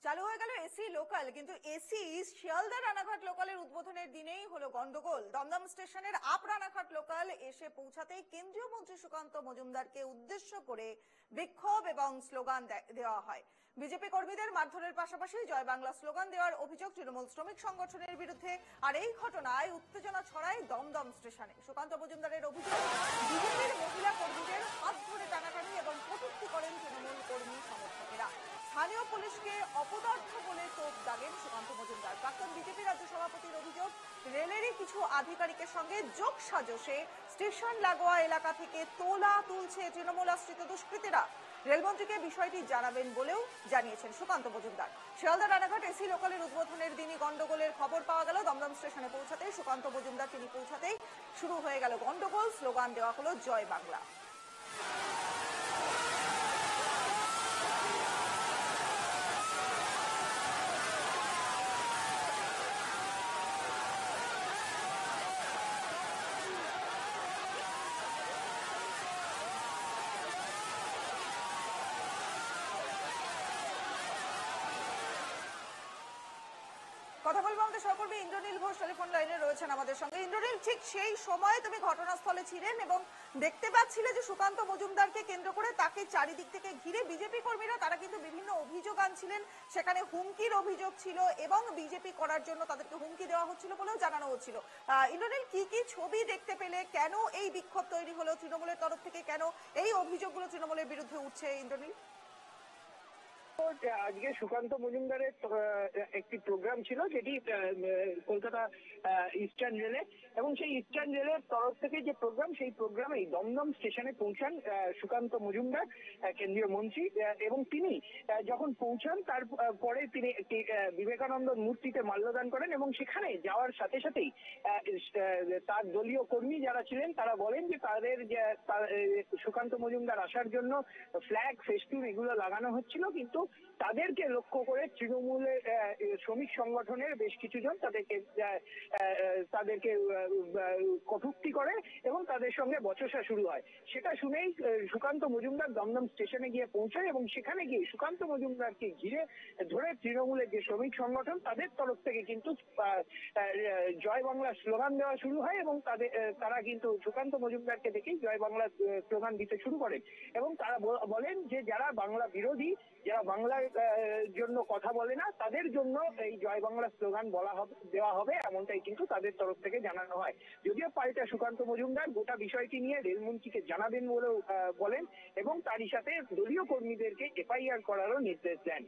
চালু হয়ে গেল এসি লোকাল, কিন্তু এসি শিয়ালদা রানাঘাট লোকালের উদ্বোধনের দিনেই হলো গন্ডগোল। দমদম স্টেশনের আপ রানাঘাট লোকাল এসে পৌঁছাতেই কেন্দ্রীয় মন্ত্রী সুকান্ত মজুমদারকে উদ্দেশ্য করে বিক্ষোভ এবং স্লোগান দেওয়া হয়। বিজেপি কর্মীদের মারধরের পাশাপাশি জয় বাংলা স্লোগান দেওয়ার অভিযোগ তৃণমূল শ্রমিক সংগঠনের বিরুদ্ধে। আর এই ঘটনায় উত্তেজনা ছড়ায় দমদম স্টেশনে। সুকান্ত মজুমদারের অভিযোগ, বিজেপির মহিলা কর্মীদের হাত ধরে টানাটানি এবং কটূক্তি করেন তৃণমূল কর্মী সমর্থকেরা। স্থানীয় পুলিশকে অপদার্থ বলে তোপ দাগেন সুকান্ত মজুমদার। প্রাক্তন বিজেপি রাজ্য সভাপতির অভিযোগ, রেলেরই কিছু আধিকারিকের সঙ্গে যোগ সাজশে স্টেশন লাগোয়া এলাকা থেকে তোলা তুলছে তৃণমূল আশ্রিত দুষ্কৃতীরা। রেলমন্ত্রীকে বিষয়টি জানাবেন বলেও জানিয়েছেন সুকান্ত মজুমদার। শিয়ালদা রানাঘাট এসি লোকালের উদ্বোধনের দিনই গন্ডগোলের খবর পাওয়া গেল। দমদম স্টেশনে পৌঁছাতেই সুকান্ত মজুমদার তিনি পৌঁছাতেই শুরু হয়ে গেল গন্ডগোল। স্লোগান দেওয়া হলো জয় বাংলা। কথা বলবো আমাদের সহকর্মী ইন্দ্রনীল ঘোষ টেলিফোন লাইনে রয়েছেন আমাদের সঙ্গে। ইন্দ্রনীল, ঠিক সেই সময় তুমি ঘটনাস্থলে ছিলেন এবং দেখতে পাচ্ছিলে যে সুকান্ত মজুমদারকে কেন্দ্র করে তাকে চারিদিক থেকে ঘিরে বিজেপি কর্মীরা তারা কিন্তু বিভিন্ন অভিযোগ আনছিলেন। সেখানে হুমকির অভিযোগ ছিল এবং বিজেপি করার জন্য তাদেরকে হুমকি দেওয়া হচ্ছিল বলেও জানানো হচ্ছিল। ইন্দ্রনীল, কি কি ছবি দেখতে পেলে? কেন এই বিক্ষোভ তৈরি হলো তৃণমূলের তরফ থেকে? কেন এই অভিযোগগুলো তৃণমূলের বিরুদ্ধে উঠছে ইন্দ্রনীল? আজকে সুকান্ত মজুমদারের একটি প্রোগ্রাম ছিল, যেটি কলকাতা ইস্টার্ন রেলে, এবং সেই ইস্টার্ন রেলের তরফ থেকে যে প্রোগ্রাম, সেই প্রোগ্রামেই দমদম স্টেশনে পৌঁছান সুকান্ত মজুমদার, কেন্দ্রীয় মন্ত্রী। এবং তিনি যখন পৌঁছান তারপরে তিনি একটি বিবেকানন্দ মূর্তিতে মাল্যদান করেন এবং সেখানে যাওয়ার সাথে সাথেই তার দলীয় কর্মী যারা ছিলেন তারা বলেন যে তাদের সুকান্ত মজুমদার আসার জন্য ফ্ল্যাগ, ফেস্টুন এগুলো লাগানো হচ্ছিল, কিন্তু তাদেরকে লক্ষ্য করে তৃণমূলের শ্রমিক সংগঠনের বেশ কিছুজন তাদেরকে কটূক্তি করে এবং তাদের সঙ্গে বচসা শুরু হয়। সেটা শুনেই সুকান্ত মজুমদার দমদম স্টেশনে গিয়ে পৌঁছায় এবং সেখানে গিয়ে সুকান্ত মজুমদারকে ঘিরে ধরে তৃণমূলের যে শ্রমিক সংগঠন তাদের তরফ থেকে কিন্তু জয় বাংলা স্লোগান দেওয়া শুরু হয় এবং তারা কিন্তু সুকান্ত মজুমদারকে দেখেই জয় বাংলা স্লোগান দিতে শুরু করেন এবং তারা বলেন যে যারা বাংলা বিরোধী, যারা বাংলার জন্য কথা বলে না, তাদের জন্য এই জয় বাংলা স্লোগান দেওয়া হবে, এমনটাই কিন্তু তাদের তরফ থেকে জানানো হয়। যদিও পাল্টা সুকান্ত মজুমদার গোটা বিষয়টি নিয়ে রেলমন্ত্রীকে জানাবেন বলেও বলেন এবং তারই সাথে দলীয় কর্মীদেরকে এফআইআর করারও নির্দেশ দেন।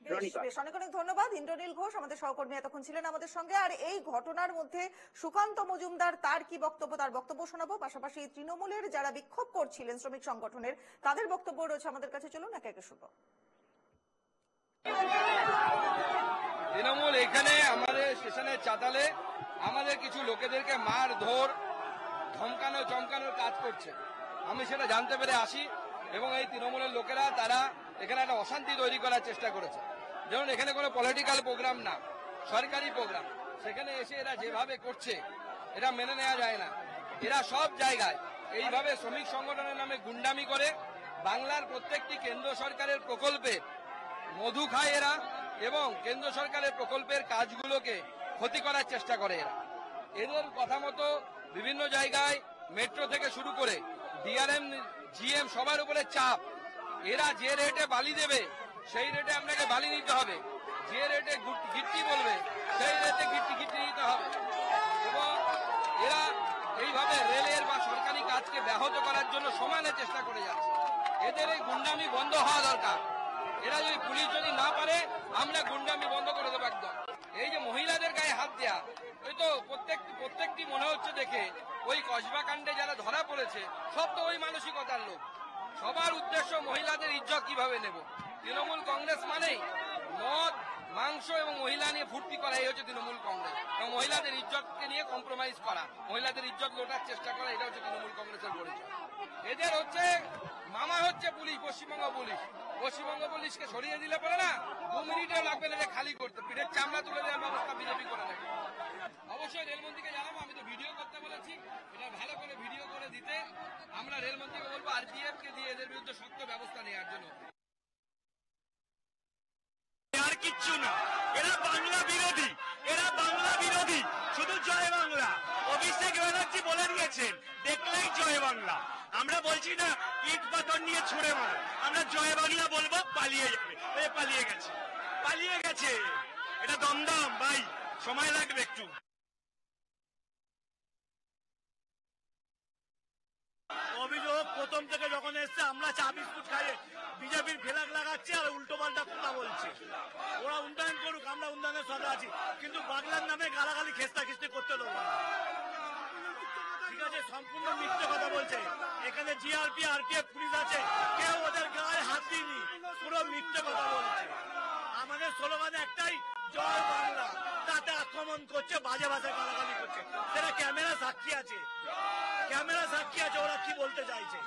বেশ, অনেক অনেক ধন্যবাদ ইন্দ্রনীল ঘোষ, আমাদের সহকর্মী এতক্ষণ ছিলেন আমাদের সঙ্গে। আর এই ঘটনার মধ্যে সুকান্ত মজুমদার তার কি বক্তব্য, তার বক্তব্য শোনাবো। পাশাপাশি তৃণমূলের যারা বিক্ষোভ করছিলেন শ্রমিক সংগঠনের, তাদের বক্তব্য রয়েছে আমাদের কাছে। চলুন একে একে শুনবো। তৃণমূল এখানে আমাদের স্টেশনের চাতালে আমাদের কিছু লোকেদেরকে মার ধর ধমকানো চমকানোর কাজ করছে। আমি সেটা জানতে পেরে আসি এবং এই তৃণমূলের লোকেরা তারা এখানে একটা অশান্তি তৈরি করার চেষ্টা করেছে। যেমন এখানে কোনো পলিটিক্যাল প্রোগ্রাম না, সরকারি প্রোগ্রাম, সেখানে এসে এরা যেভাবে করছে এটা মেনে নেওয়া যায় না। এরা সব জায়গায় এইভাবে শ্রমিক সংগঠনের নামে গুন্ডামি করে বাংলার প্রত্যেকটি কেন্দ্র সরকারের প্রকল্পে মধু খায় এরা এবং কেন্দ্র সরকারের প্রকল্পের কাজগুলোকে ক্ষতি করার চেষ্টা করে এরা। এদের কথা মতো বিভিন্ন জায়গায় মেট্রো থেকে শুরু করে ডিআরএম, জিএম সবার উপরে চাপ। এরা যে রেটে বালি দেবে সেই রেটে আপনাকে বালি নিতে হবে, যে রেটে গিট্টি বলবে সেই রেটে গিট্টি নিতে হবে। এবং এরা এইভাবে রেলের বা সরকারি কাজকে ব্যাহত করার জন্য সমানে চেষ্টা করে যাচ্ছে। এদের এই গুন্ডামি বন্ধ হওয়া দরকার। এরা যদি পুলিশ যদি না পারে, আমরা গুন্ডামি বন্ধ করে দেবো একদম। এই যে মহিলাদের গায়ে হাত দেয়া, ওই তো প্রত্যেকটি মনে হচ্ছে দেখে ওই কসবা কাণ্ডে যারা ধরা পড়েছে সব তো ওই মানসিকতার লোক। সবার উদ্দেশ্য মহিলাদের ইজ্জত কিভাবে নেব। তৃণমূল কংগ্রেস মানেই মদ, মাংস এবং মহিলা নিয়ে ফুর্তি করা, এই হচ্ছে তৃণমূল কংগ্রেস। এবং মহিলাদের ইজ্জতকে নিয়ে কম্প্রোমাইজ করা, মহিলাদের ইজ্জত লোটার চেষ্টা করা, এটা হচ্ছে তৃণমূল কংগ্রেসের পরিচয়। এদের হচ্ছে মামা হচ্ছে পুলিশ, পশ্চিমবঙ্গ পুলিশ। পশ্চিমবঙ্গ পুলিশকে সরিয়ে দিলে পরে না 2 মিনিটও লাগবে না খালি করতে, পিঠের চামড়া তুলে দেওয়ার ব্যবস্থা বিজেপি করে দেবে। অবশ্যই রেলমন্ত্রীকে জানাবো, আমি তো ভিডিও করতে বলেছি, এটা ভালো করে ভিডিও করে দিতে আমরা রেলমন্ত্রীকে বলবো आरपीएफ কে দিয়ে এদের বিরুদ্ধে শক্ত ব্যবস্থা নেওয়ার জন্য। কিচ্ছু না, এরা বাংলা বিরোধী, এরা বাংলা বিরোধী, শুধু জয় বাংলা। অভিষেক ব্যানার্জি বলে দিয়েছেন দেখলেই জয় বাংলা। আমরা বলছি না ইট পাথর নিয়ে ছুড়ে মার, আমরা জয় বাংলা বলবো, পালিয়ে যাবে। পালিয়ে গেছে, পালিয়ে গেছে। এটা দমদম ভাই, সময় লাগবে একটু। অভিযোগ প্রথম থেকে যখন এসছে আমরা চা বিস্কুট খাই, বিজেপির ফেলাক লাগাচ্ছে আর উল্টো পাল্টা কথা বলছে। ওরা উন্নয়ন করুক, আমরা উন্নয়নের সঙ্গে আছি, কিন্তু বাংলার নামে গালাগালি খেস্তা খিস্তি করতে দেবো না। ঠিক আছে, সম্পূর্ণ মিথ্যে কথা বলছে। এখানে জিআরপি আরপিএফ পুলিশ আছে, কেউ ওদের গায়ে হাত দিইনি, পুরো মিথ্যে কথা বলছে। আমাদের স্লোগান একটাই, জয় বাংলা। তাতে আক্রমণ করছে, বাজে ভাষায় গালাগালি করছে। সেটা ক্যামেরা সাক্ষী আছে, ক্যামেরা সাক্ষী আছে ওরা কি বলতে চাইছে।